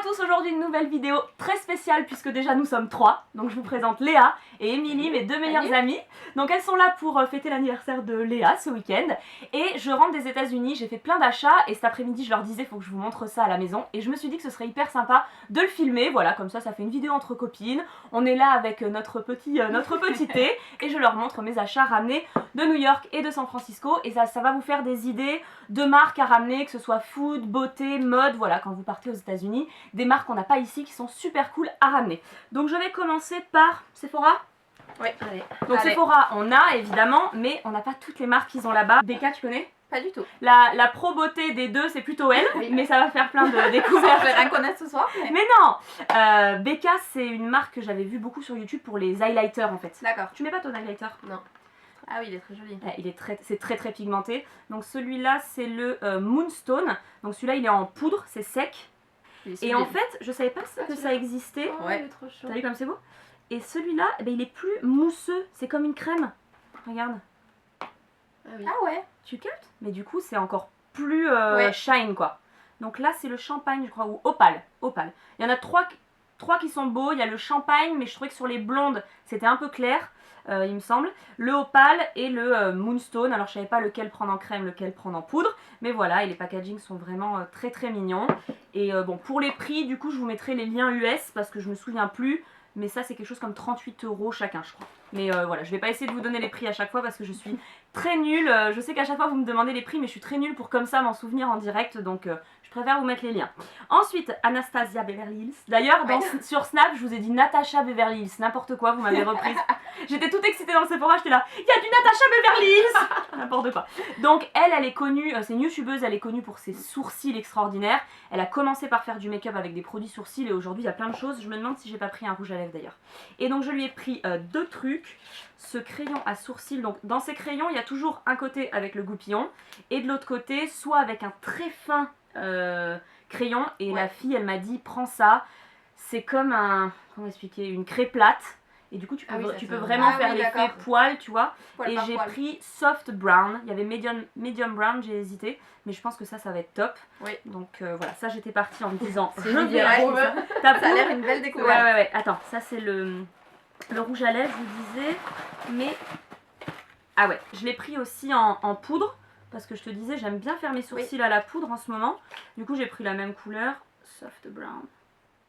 tous, aujourd'hui une nouvelle vidéo très spéciale puisque déjà nous sommes 3. Donc je vous présente Léa et Émilie, mes deux meilleures amies. Donc elles sont là pour fêter l'anniversaire de Léa ce week-end. Et je rentre des États-Unis, j'ai fait plein d'achats et cet après-midi je leur disais faut que je vous montre ça à la maison. Et je me suis dit que ce serait hyper sympa de le filmer, voilà, comme ça fait une vidéo entre copines. On est là avec notre petit thé et je leur montre mes achats ramenés de New York et de San Francisco. Et ça va vous faire des idées de marques à ramener, que ce soit food, beauté, mode, voilà, quand vous partez aux États-Unis, des marques qu'on n'a pas ici qui sont super cool à ramener. Donc je vais commencer par Sephora. Oui, allez. Donc allez. Sephora, on a évidemment, mais on n'a pas toutes les marques qu'ils ont là-bas. Becca, tu connais? Pas du tout. La pro beauté des deux, c'est plutôt elle, oui. Mais ça va faire plein de découvertes. Je vais rien connaître ce soir. Mais non, Becca, c'est une marque que j'avais vue beaucoup sur YouTube pour les highlighters en fait. D'accord. Tu mets pas ton highlighter? Non. Ah oui, il est très joli. C'est très pigmenté. Donc celui-là, c'est le Moonstone. Donc celui-là, il est en poudre, c'est sec. Et en fait, je savais pas que ça existait. Oh, ouais, il est trop chaud. T'as vu comme c'est beau? Et celui-là, eh ben, il est plus mousseux, c'est comme une crème. Regarde. Ah, oui. Ah ouais. Tu captes? Mais du coup, c'est encore plus shine quoi. Donc là, c'est le champagne, je crois, ou opale. Opale. Il y en a trois qui sont beaux. Il y a le champagne, mais je trouvais que sur les blondes, c'était un peu clair. Il me semble, le opale et le moonstone. Alors je savais pas lequel prendre en crème, lequel prendre en poudre, mais voilà, et les packagings sont vraiment très mignons. Et bon, pour les prix, du coup je vous mettrai les liens US parce que je me souviens plus, mais ça c'est quelque chose comme 38 € chacun je crois. Mais voilà, je vais pas essayer de vous donner les prix à chaque fois parce que je suis très nulle. Je sais qu'à chaque fois vous me demandez les prix, mais je suis très nulle pour comme ça m'en souvenir en direct, donc je préfère vous mettre les liens. Ensuite, Anastasia Beverly Hills. D'ailleurs, sur Snap, je vous ai dit Natasha Beverly Hills, n'importe quoi, vous m'avez reprise. J'étais toute excitée dans le Sephora, j'étais là, il y a du Natasha Beverly Hills. N'importe quoi. Donc elle est connue, c'est une youtubeuse, elle est connue pour ses sourcils extraordinaires. Elle a commencé par faire du make-up avec des produits sourcils et aujourd'hui il y a plein de choses. Je me demande si j'ai pas pris un rouge à lèvres d'ailleurs. Et donc je lui ai pris deux trucs. Ce crayon à sourcils, donc dans ces crayons il y a toujours un côté avec le goupillon et de l'autre côté soit avec un très fin crayon. Et la fille elle m'a dit prends ça, c'est comme un, comment expliquer, une craie plate. Et du coup, tu peux vraiment faire l'effet poil, tu vois. Et j'ai pris soft brown. Il y avait medium brown, j'ai hésité. Mais je pense que ça va être top. Oui. Donc voilà, ça j'étais partie en me disant, je vais ça a l'air une belle découverte. Ouais. Attends, ça c'est le rouge à lèvres, je vous disais. Mais, ah ouais, je l'ai pris aussi en poudre. Parce que je te disais, j'aime bien faire mes sourcils à la poudre en ce moment. Du coup, j'ai pris la même couleur. Soft brown.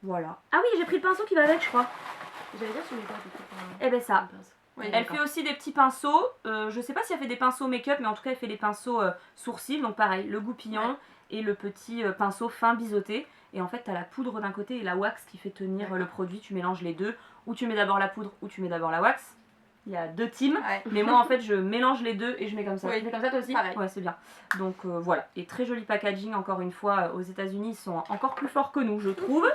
Voilà. Ah oui, j'ai pris le pinceau qui va avec, je crois. J'allais dire sur les gars, eh ben ça. Oui, elle fait aussi des petits pinceaux. Je sais pas si elle fait des pinceaux make-up, mais en tout cas elle fait des pinceaux sourcils. Donc pareil, le goupillon et le petit pinceau fin biseauté. Et en fait t'as la poudre d'un côté et la wax qui fait tenir le produit. Tu mélanges les deux. Ou tu mets d'abord la poudre ou tu mets d'abord la wax. Il y a deux teams, mais moi en fait je mélange les deux et je mets comme ça. Tu fais comme ça toi aussi? Pareil. Ouais, c'est bien. Donc voilà, et très joli packaging encore une fois. Aux États-Unis ils sont encore plus forts que nous, je trouve.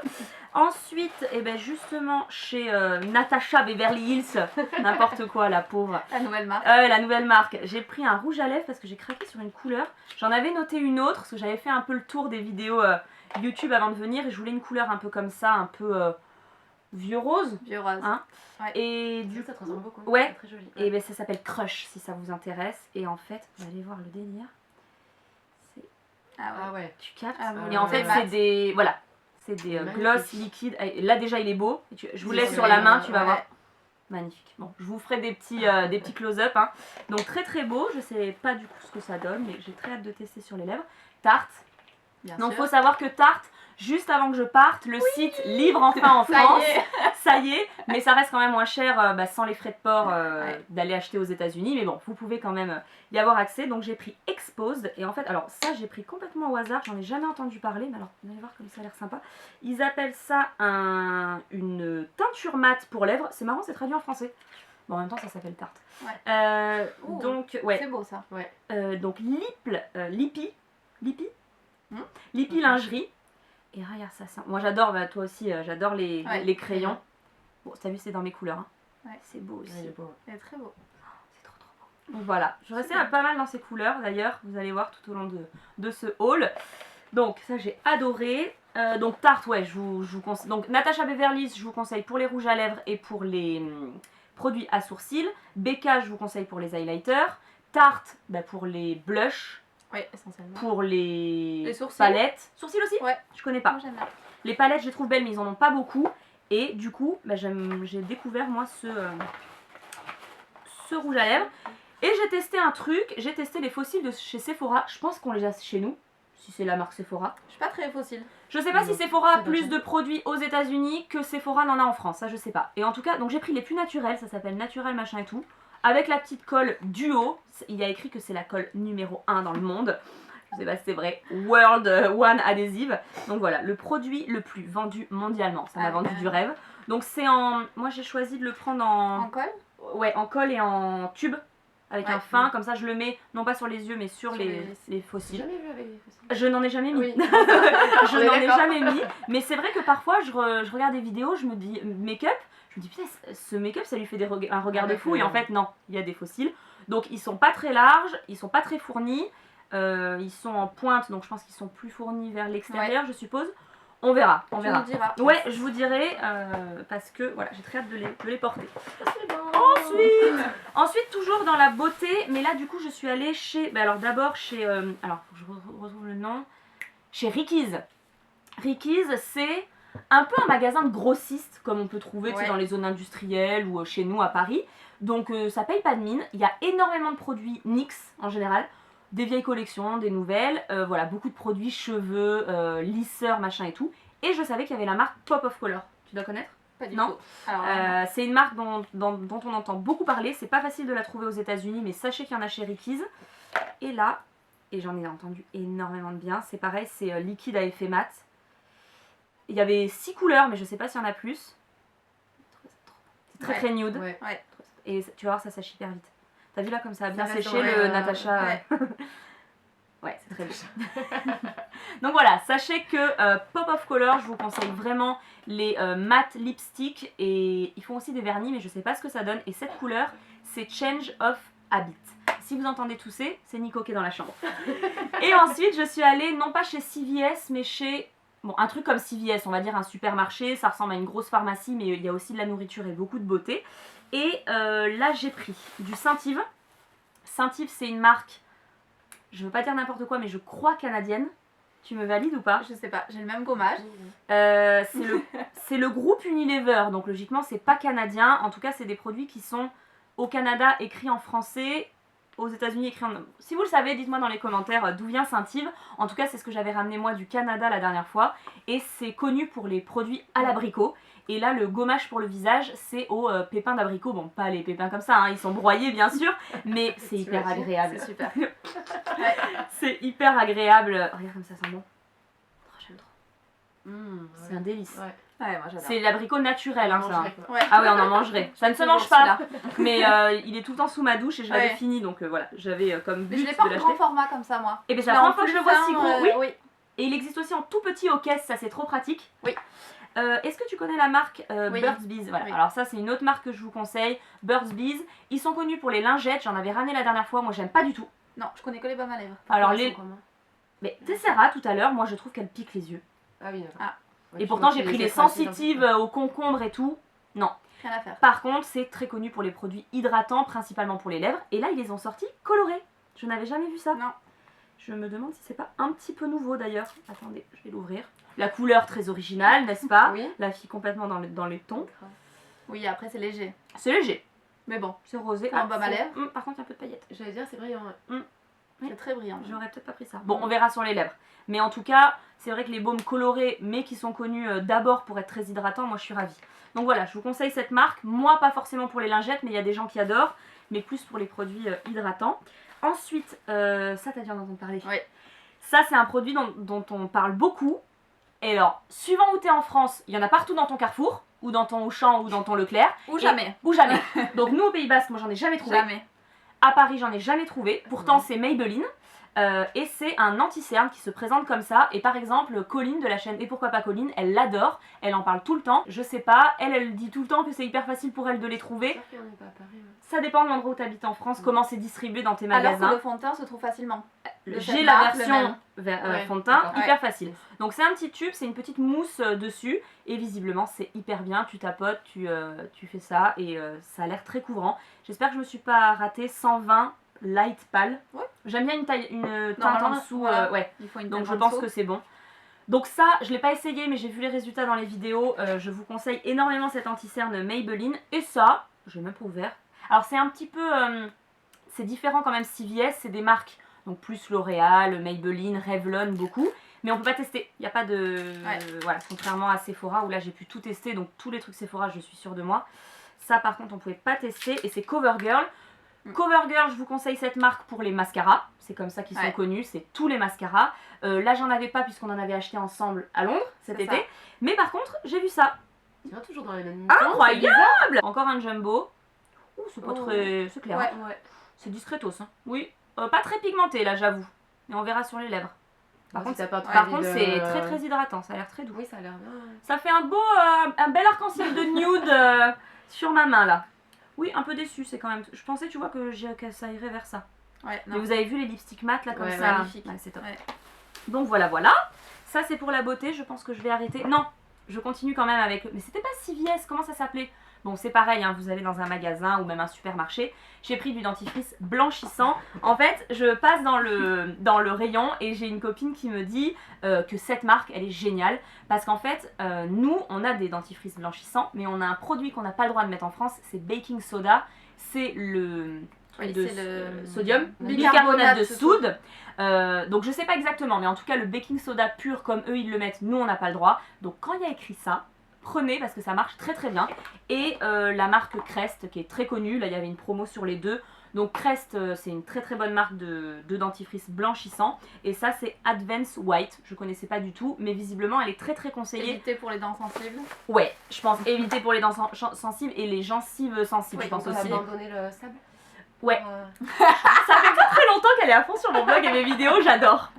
Ensuite, et ben justement chez Natasha Beverly Hills, n'importe quoi la pauvre. La nouvelle marque. La nouvelle marque. J'ai pris un rouge à lèvres parce que j'ai craqué sur une couleur. J'en avais noté une autre parce que j'avais fait un peu le tour des vidéos YouTube avant de venir et je voulais une couleur un peu comme ça, un peu vieux rose. Vieux rose. Hein. Ouais. Et du ça te ressemble beaucoup. Ouais. Très joli. Et ben ça s'appelle Crush si ça vous intéresse. Et en fait, vous allez voir le délire. Ah ouais. Tu captes. ouais. Et en fait, c'est des gloss liquides. Là déjà il est beau. Je vous laisse sur la main, tu vas voir. Magnifique. Bon, je vous ferai des petits close-up. Hein. Donc très beau. Je sais pas du coup ce que ça donne, mais j'ai très hâte de tester sur les lèvres. Tarte. Donc faut savoir que Tarte, juste avant que je parte, le site livre enfin en France. Ça y est, mais ça reste quand même moins cher sans les frais de port d'aller acheter aux États-Unis. Mais bon, vous pouvez quand même y avoir accès. Donc j'ai pris Exposed. Et en fait, alors ça j'ai pris complètement au hasard. J'en ai jamais entendu parler. Mais alors, vous allez voir comme ça a l'air sympa. Ils appellent ça une teinture mate pour lèvres. C'est marrant, c'est traduit en français. Bon, en même temps, ça s'appelle Tarte. Ouais. Donc, ouais. C'est beau ça. Ouais. Donc Lippy lingerie. Et regarde ça. Moi j'adore, toi aussi, j'adore les crayons. Bon, t'as vu, c'est dans mes couleurs. Hein. Ouais. C'est beau aussi. C'est très beau. C'est trop beau. Donc voilà, je restais pas mal dans ces couleurs d'ailleurs. Vous allez voir tout au long de ce haul. Donc ça j'ai adoré. Donc Tarte, ouais, je vous conseille. Donc Natasha Beverly Hills, je vous conseille pour les rouges à lèvres et pour les produits à sourcils. Becca, je vous conseille pour les highlighters. Tarte, pour les blushs. Oui, essentiellement. Pour les sourcils. palettes. Sourcils aussi? Ouais. Je connais pas. Moi, j'aime bien. Les palettes, je les trouve belles, mais ils en ont pas beaucoup. Et du coup, bah, j'ai découvert moi ce rouge à lèvres. Et j'ai testé un truc, j'ai testé les fossiles de chez Sephora. Je pense qu'on les a chez nous, si c'est la marque Sephora. Je suis pas très fossile. Je sais pas si Sephora a c'est plus pas de produits aux États-Unis que Sephora n'en a en France, ça je sais pas. Et en tout cas, donc j'ai pris les plus naturels, ça s'appelle naturel machin et tout, avec la petite colle duo. Il y a écrit que c'est la colle numéro 1 dans le monde. Je sais pas si c'est vrai. World One adhésive. Donc voilà, le produit le plus vendu mondialement. Ça m'a vendu du rêve. Donc c'est en... Moi j'ai choisi de le prendre En colle? Ouais, en colle et en tube. Avec un fin, comme ça je le mets non pas sur les yeux mais sur les J'ai fossiles. jamais vu avec les fossiles. Je n'en ai jamais mis. Oui. Je On est n'en ai d'accord. jamais mis. Mais c'est vrai que parfois je regarde des vidéos, je me dis make-up, je me dis putain ce make-up ça lui fait un regard de fou et en fait non, il y a des fossiles. Donc ils sont pas très larges, ils sont pas très fournis, ils sont en pointe donc je pense qu'ils sont plus fournis vers l'extérieur je suppose. On verra, on verra. Tu nous diras. Ouais, je vous dirai parce que voilà, j'ai très hâte de les porter. C'est bon. Ensuite, toujours dans la beauté, mais là du coup je suis allée chez, alors d'abord chez, alors faut que je retrouve le nom, chez Ricky's. Ricky's c'est un peu un magasin de grossistes comme on peut trouver tu sais, dans les zones industrielles ou chez nous à Paris. Donc ça paye pas de mine, il y a énormément de produits NYX en général. Des vieilles collections, des nouvelles, voilà, beaucoup de produits, cheveux, lisseurs, machin et tout. Et je savais qu'il y avait la marque Pop of Color. Tu dois connaître? Pas du Non. tout. Alors, C'est une marque dont on entend beaucoup parler. C'est pas facile de la trouver aux États-Unis, mais sachez qu'il y en a chez Ricky's. Et là, et j'en ai entendu énormément de bien, c'est pareil, c'est liquide à effet mat. Il y avait 6 couleurs, mais je sais pas s'il y en a plus. C'est très très nude. Ouais. ouais. Et tu vas voir, ça sèche hyper vite. T'as vu là comme ça a bien Ça reste séché dans le les, Natacha ouais. Ouais, c'est très bien. Donc voilà, sachez que Pop of Color, je vous conseille vraiment les matte lipstick et ils font aussi des vernis, mais je sais pas ce que ça donne. Et cette couleur, c'est Change of Habit. Si vous entendez tousser, c'est Nico qui est dans la chambre. Et ensuite, je suis allée non pas chez CVS, mais chez bon, un truc comme CVS, on va dire un supermarché. Ça ressemble à une grosse pharmacie, mais il y a aussi de la nourriture et beaucoup de beauté. Et là, j'ai pris du Saint-Yves. Saint-Yves, c'est une marque, je veux pas dire n'importe quoi, mais je crois canadienne. Tu me valides ou pas? Je sais pas, j'ai le même gommage. C'est le groupe Unilever, donc logiquement c'est pas canadien. En tout cas, c'est des produits qui sont au Canada écrits en français, aux États-Unis écrits en... Si vous le savez, dites-moi dans les commentaires d'où vient Saint-Yves. En tout cas, c'est ce que j'avais ramené moi du Canada la dernière fois. Et c'est connu pour les produits à l'abricot. Et là, le gommage pour le visage, c'est au pépins d'abricot. Bon, pas les pépins comme ça, hein, ils sont broyés bien sûr, mais c'est hyper agréable. C'est super. C'est hyper agréable. Regarde comme ça sent bon. Oh, j'aime trop. C'est un délice. Ouais. Ouais, moi j'adore. C'est l'abricot naturel, hein, ça. Ouais. Ah ouais, on en mangerait. Ça ne se mange Toujours pas, mais il est tout le temps sous ma douche et je l'avais fini, donc voilà, j'avais comme Mais but je l'ai pas de en grand l'acheter. format comme ça, moi. Et bien c'est Mais la en première fois que je le plus vois si fin, gros. Oui. oui. Et il existe aussi en tout petit aux caisses, ça c'est trop pratique. Oui. Est-ce que tu connais la marque Oui. Burt's Bees? Voilà. Oui. Alors ça c'est une autre marque que je vous conseille, Burt's Bees. Ils sont connus pour les lingettes, j'en avais ramené la dernière fois, moi j'aime pas du tout. Non, je connais que les baumes à lèvres. Alors Ils les... sont comment? Mais t'essaieras tout à l'heure, moi je trouve qu'elle pique les yeux. Ah oui, d'accord. Ah. Ouais, Et je pourtant vois j'ai que pris les écrasés dans le sensitives fond. au concombre et tout. Non. Rien à faire. Par contre, c'est très connu pour les produits hydratants, principalement pour les lèvres. Et là, ils les ont sortis colorés. Je n'avais jamais vu ça. Non. Je me demande si c'est pas un petit peu nouveau d'ailleurs. Attendez, je vais l'ouvrir. La couleur très originale, n'est-ce pas? Oui. La fille complètement dans les tons. Oui, après c'est léger. C'est léger. Mais bon, C'est rosé. Pour un baume à lèvres. Par contre, il y a un peu de paillettes. J'allais dire, c'est brillant. Ouais. c'est très brillant. J'aurais peut-être pas pris ça. Bon, on verra sur les lèvres. Mais en tout cas, c'est vrai que les baumes colorés, mais qui sont connus d'abord pour être très hydratants, moi je suis ravie. Donc voilà, je vous conseille cette marque. Moi, pas forcément pour les lingettes, mais il y a des gens qui adorent, mais plus pour les produits hydratants. Ensuite, ça t'as dû en entendre parler. Oui. Ça, c'est un produit dont on parle beaucoup. Et alors, suivant où t'es en France, il y en a partout dans ton Carrefour, ou dans ton Auchan, ou dans ton Leclerc. Ou Et- jamais. Ou jamais. Donc nous, au Pays Basque, moi j'en ai jamais trouvé. Jamais. À Paris, j'en ai jamais trouvé. Pourtant, c'est Maybelline. Et c'est un anti-cerne qui se présente comme ça. Et par exemple, Colline de la chaîne Et pourquoi pas Colline, elle l'adore. Elle en parle tout le temps. Je sais pas, elle dit tout le temps que c'est hyper facile pour elle de les trouver. C'est sûr qu'on n'est pas à Paris. Ouais. Ça dépend de l'endroit où tu habites en France, comment c'est distribué dans tes Alors que magasins. le fond de teint se trouve facilement. de J'ai cette la marque, le version même. Ouais, fond de teint, d'accord. hyper facile. Donc c'est un petit tube, c'est une petite mousse dessus. Et visiblement, c'est hyper bien. Tu tapotes, tu fais ça. Et ça a l'air très couvrant. J'espère que je me suis pas ratée. 120 light pâle. Ouais. J'aime bien une teinte en Normalement, dessous. voilà. Ouais. Il faut une Donc teinte je en pense dessous. que c'est bon. Donc ça, je l'ai pas essayé, mais j'ai vu les résultats dans les vidéos. Je vous conseille énormément cet anti-cerne Maybelline. Et ça, je l'ai même pas ouvert. Alors c'est un petit peu... c'est différent quand même CVS, c'est des marques. Donc plus L'Oréal, Maybelline, Revlon, beaucoup. Mais on peut pas tester. Il n'y a pas de... voilà, contrairement à Sephora où là j'ai pu tout tester. Donc tous les trucs Sephora, je suis sûre de moi. Ça par contre, on pouvait pas tester. Et c'est CoverGirl. CoverGirl, je vous conseille cette marque pour les mascaras. C'est comme ça qu'ils sont connus, c'est tous les mascaras. Là, j'en avais pas puisqu'on en avait acheté ensemble à Londres cet été. Mais par contre, j'ai vu ça. Tu vas toujours dans les mêmes Incroyable! Encore un jumbo. Ouh, c'est pas très... C'est clair. Ouais. C'est discretos. Hein. Oui. Pas très pigmenté là, j'avoue. Mais on verra sur les lèvres. Par contre, c'est très très hydratant. Ça a l'air très doux. Oui, ça a l'air bien. Ça fait un beau, un bel arc-en-ciel de nude sur ma main là. Oui, un peu déçu, c'est quand même... Je pensais, tu vois, que ça irait vers ça. Ouais, mais vous avez vu les lipsticks mat là, comme ça. Magnifique. Ouais, c'est top. Ouais. Donc voilà. Ça, c'est pour la beauté. Je pense que je vais arrêter. Non, je continue quand même avec... Mais c'était pas CVS, comment ça s'appelait? Bon, c'est pareil, hein, vous allez dans un magasin ou même un supermarché. J'ai pris du dentifrice blanchissant. En fait, je passe dans le rayon et j'ai une copine qui me dit que cette marque, elle est géniale. Parce qu'en fait, nous, on a des dentifrices blanchissants, mais on a un produit qu'on n'a pas le droit de mettre en France, c'est baking soda. C'est le... sodium, bicarbonate de soude. Donc je sais pas exactement, mais en tout cas le baking soda pur comme eux ils le mettent, nous on n'a pas le droit. Donc quand il y a écrit ça, prenez parce que ça marche très très bien. Et la marque Crest qui est très connue, là il y avait une promo sur les deux. Donc Crest c'est une très très bonne marque de dentifrice blanchissant. Et ça c'est Advance White, je connaissais pas du tout, mais visiblement elle est très très conseillée. Éviter pour les dents sensibles. Ouais, je pense éviter pour les dents sensibles et les gencives sensibles, je pense aussi. Abandonner le sable. Ouais. Ça fait pas très longtemps qu'elle est à fond sur mon blog et mes vidéos, j'adore.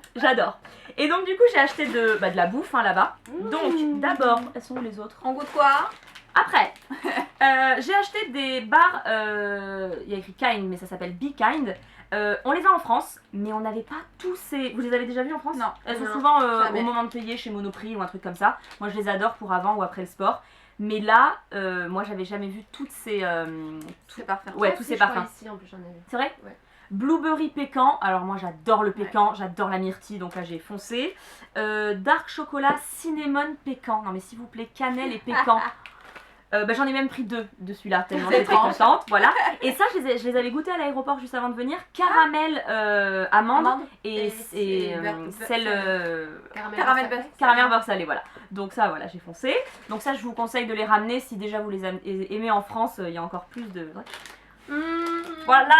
Et donc du coup j'ai acheté de la bouffe hein, là-bas. Donc d'abord, elles sont où les autres? On goûte quoi? Après, j'ai acheté des barres, il y a écrit Kind mais ça s'appelle Be Kind. On les a en France, mais on n'avait pas tous ces... Vous les avez déjà vus en France? Non. Elles sont souvent au moment de payer chez Monoprix ou un truc comme ça. Moi je les adore pour avant ou après le sport. Mais là, moi j'avais jamais vu toutes ces... Ces parfums. Ouais, tous ces parfums. Ici, en plus, j'en ai vu. C'est vrai? Ouais. Blueberry pécan, alors moi j'adore le pécan, j'adore la myrtille, donc là j'ai foncé. Dark chocolat cinnamon pécan, non mais s'il vous plaît, cannelle et pécan. J'en ai même pris 2 de celui-là, tellement j'étais contente, voilà. Et ça, je les avais goûtés à l'aéroport juste avant de venir. Caramel amande et caramel beurre salé, voilà. Donc ça, voilà, j'ai foncé. Donc ça, je vous conseille de les ramener si déjà vous les aimez en France, il y a encore plus de... Voilà.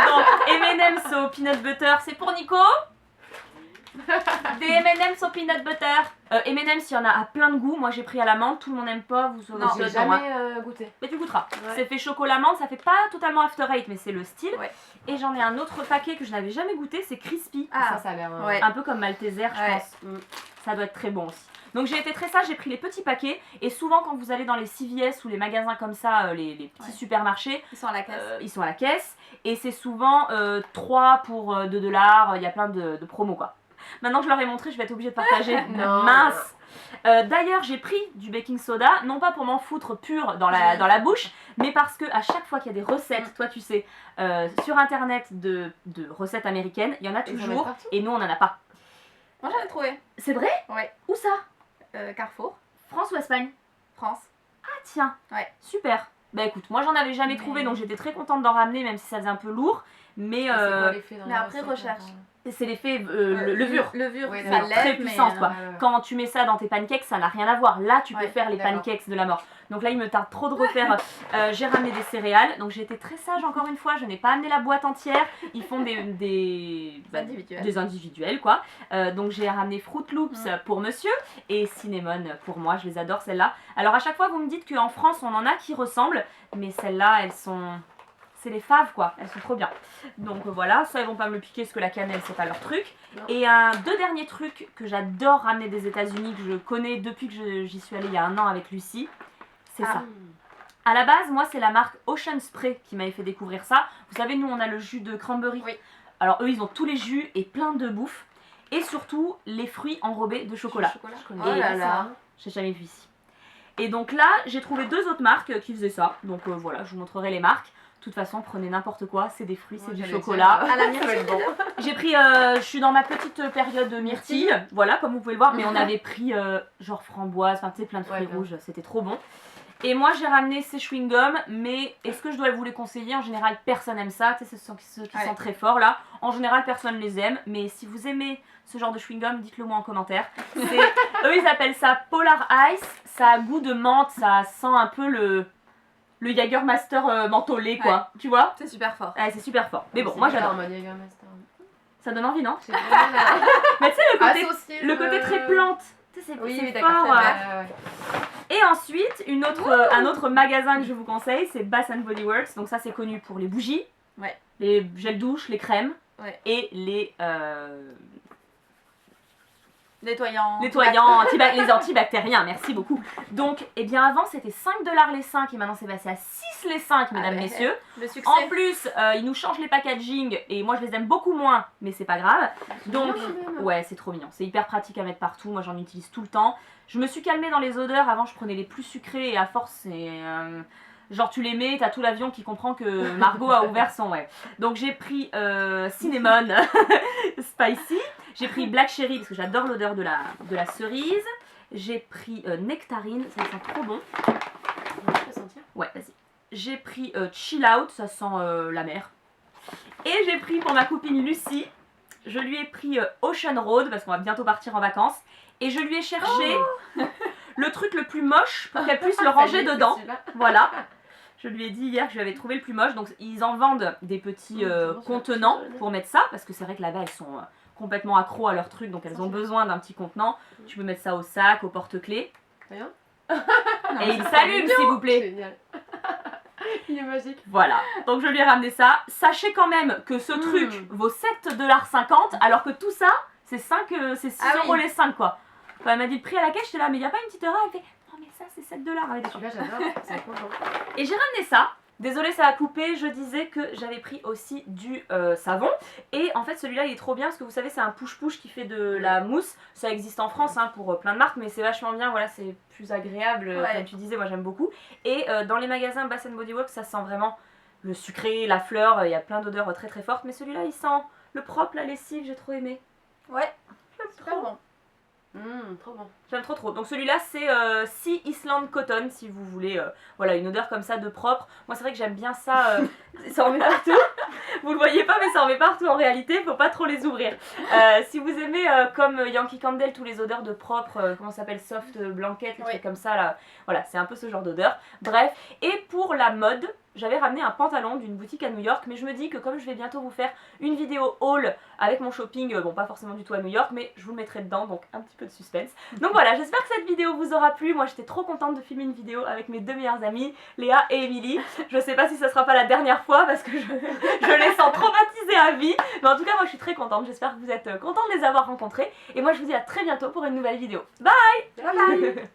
Donc M&M's au peanut butter, c'est pour Nico. Des M&M's au peanut butter. M&M's, il y en a à plein de goûts. Moi j'ai pris à la menthe, tout le monde n'aime pas. Vous saurez. Non, j'ai jamais goûté. Mais tu goûteras. Ouais. C'est fait chocolat menthe, ça fait pas totalement after eight, mais c'est le style. Ouais. Et j'en ai un autre paquet que je n'avais jamais goûté, c'est crispy. Ah, ça a l'air. ouais. Un peu comme Malteser, je pense. Ça doit être très bon aussi. Donc j'ai été très sage, j'ai pris les petits paquets. Et souvent quand vous allez dans les CVS ou les magasins comme ça, les petits supermarchés, ils sont à la caisse. ils sont à la caisse. Et c'est souvent 3 pour 2 $. Il y a plein de promos quoi. Maintenant que je leur ai montré, je vais être obligée de partager. Mince. D'ailleurs, j'ai pris du baking soda, non pas pour m'en foutre pur dans la bouche, mais parce que à chaque fois qu'il y a des recettes, toi tu sais, sur internet de recettes américaines, il y en a toujours, et nous on en a pas. Moi j'en ai trouvé. C'est vrai? Ouais. Où ça? Carrefour. France ou Espagne? France. Ah tiens. Ouais. Super. Bah écoute, moi j'en avais jamais trouvé, donc j'étais très contente d'en ramener, même si ça faisait un peu lourd. Mais après recherche. C'est l'effet levure. Levure, ouais, ça très lève, puissante quoi. Quand tu mets ça dans tes pancakes, ça n'a rien à voir. Là, tu peux faire les d'accord. pancakes de la mort. Donc là, il me tarde trop de refaire. J'ai ramené des céréales. Donc j'ai été très sage encore une fois. Je n'ai pas amené la boîte entière. Ils font des individuels quoi. Donc j'ai ramené Fruit Loops pour monsieur et Cinnamon pour moi. Je les adore celles-là. Alors à chaque fois, vous me dites qu'en France, on en a qui ressemblent. Mais celles-là, elles sont... C'est les faves quoi, elles sont trop bien. Donc voilà, ça ils vont pas me le piquer parce que la cannelle c'est pas leur truc. Non. Et deux derniers trucs que j'adore ramener des États-Unis, que je connais depuis que j'y suis allée il y a 1 an avec Lucie, c'est ça. À la base, moi c'est la marque Ocean Spray qui m'avait fait découvrir ça. Vous savez, nous on a le jus de cranberry. Oui. Alors eux ils ont tous les jus et plein de bouffe. Et surtout les fruits enrobés de chocolat. Je connais. Oh là là, j'ai jamais vu ici. Et donc là, j'ai trouvé 2 autres marques qui faisaient ça. Donc voilà, je vous montrerai les marques. De toute façon, prenez n'importe quoi, c'est des fruits, c'est du j'allais chocolat. À la myrtille. J'ai pris, je suis dans ma petite période de myrtille, voilà, comme vous pouvez le voir, mais on avait pris genre framboise, enfin tu sais, plein de fruits rouges, c'était trop bon. Et moi j'ai ramené ces chewing-gums, mais est-ce que je dois vous les conseiller? En général, personne aime ça, tu sais, ceux qui sont très forts là. En général, personne les aime, mais si vous aimez ce genre de chewing-gum, dites-le moi en commentaire. Eux, ils appellent ça Polar Ice, ça a goût de menthe, ça sent un peu le Jägermeister mentholé, quoi, tu vois? C'est super fort. Ouais, c'est super fort. Mais bon, moi j'adore. Ça donne envie, non? Mais tu sais, le côté très plante. Tu sais, c'est fort. Et ensuite, un autre magasin que je vous conseille, c'est Bath & Body Works. Donc ça, c'est connu pour les bougies, les gels douche, les crèmes et les nettoyants, les antibactériens, merci beaucoup. Donc, eh bien avant c'était 5$ les 5 et maintenant c'est passé à 6 les 5, mesdames, messieurs. Le succès. En plus, ils nous changent les packaging et moi je les aime beaucoup moins, mais c'est pas grave. Donc, ouais, c'est trop mignon. C'est hyper pratique à mettre partout, moi j'en utilise tout le temps. Je me suis calmée dans les odeurs, avant je prenais les plus sucrés et à force c'est... genre tu les mets, t'as tout l'avion qui comprend que Margot a ouvert son... Ouais. Donc j'ai pris Cinnamon Spicy. J'ai pris Black Cherry parce que j'adore l'odeur de la cerise. J'ai pris Nectarine, ça sent trop bon. Je peux sentir? Ouais, vas-y. J'ai pris Chill Out, ça sent la mer. Et j'ai pris pour ma copine Lucie, je lui ai pris Ocean Road parce qu'on va bientôt partir en vacances. Et je lui ai cherché le truc le plus moche pour qu'elle puisse le ranger dedans. Voilà. Je lui ai dit hier que je lui avais trouvé le plus moche. Donc ils en vendent des petits contenants pour mettre ça. Parce que c'est vrai que là-bas elles sont complètement accros à leur truc. Donc elles ont besoin d'un petit contenant. Tu peux mettre ça au sac, au porte-clés. Rien. Et il s'allume s'il vous plaît. Génial. Il est magique. Voilà, donc je lui ai ramené ça. Sachez quand même que ce truc vaut 7,50$ alors que tout ça c'est 6€ les 5 quoi. Quand elle m'a dit le prix à la caisse, j'étais là, mais il n'y a pas une petite erreur? Elle fait non, mais ça c'est 7$. Celui-là, j'adore. C'est content. Et j'ai ramené ça. Désolée, ça a coupé. Je disais que j'avais pris aussi du savon. Et en fait, celui-là, il est trop bien parce que vous savez, c'est un push-push qui fait de la mousse. Ça existe en France pour plein de marques, mais c'est vachement bien. Voilà, c'est plus agréable. Comme tu disais, moi j'aime beaucoup. Et dans les magasins Bath & Body Works, ça sent vraiment le sucré, la fleur. Il y a plein d'odeurs très très fortes. Mais celui-là, il sent le propre, la lessive. J'ai trop aimé. Ouais, c'est trop bon. Trop bon. J'aime trop. Donc celui-là c'est Sea Island Cotton si vous voulez voilà une odeur comme ça de propre. Moi c'est vrai que j'aime bien ça, ça en met partout. Vous le voyez pas mais ça en met partout en réalité, faut pas trop les ouvrir. Si vous aimez comme Yankee Candle tous les odeurs de propre, comment ça s'appelle, soft blanket, les trucs comme ça là, voilà c'est un peu ce genre d'odeur. Bref, et pour la mode, j'avais ramené un pantalon d'une boutique à New York, mais je me dis que comme je vais bientôt vous faire une vidéo haul avec mon shopping, bon pas forcément du tout à New York, mais je vous le mettrai dedans, donc un petit peu de suspense. Donc voilà, j'espère que cette vidéo vous aura plu. Moi j'étais trop contente de filmer une vidéo avec mes deux meilleures amies, Léa et Émilie. Je sais pas si ça sera pas la dernière fois parce que je les sens traumatisées à vie, mais en tout cas moi je suis très contente. J'espère que vous êtes contents de les avoir rencontrées. Et moi je vous dis à très bientôt pour une nouvelle vidéo. Bye. Bye bye.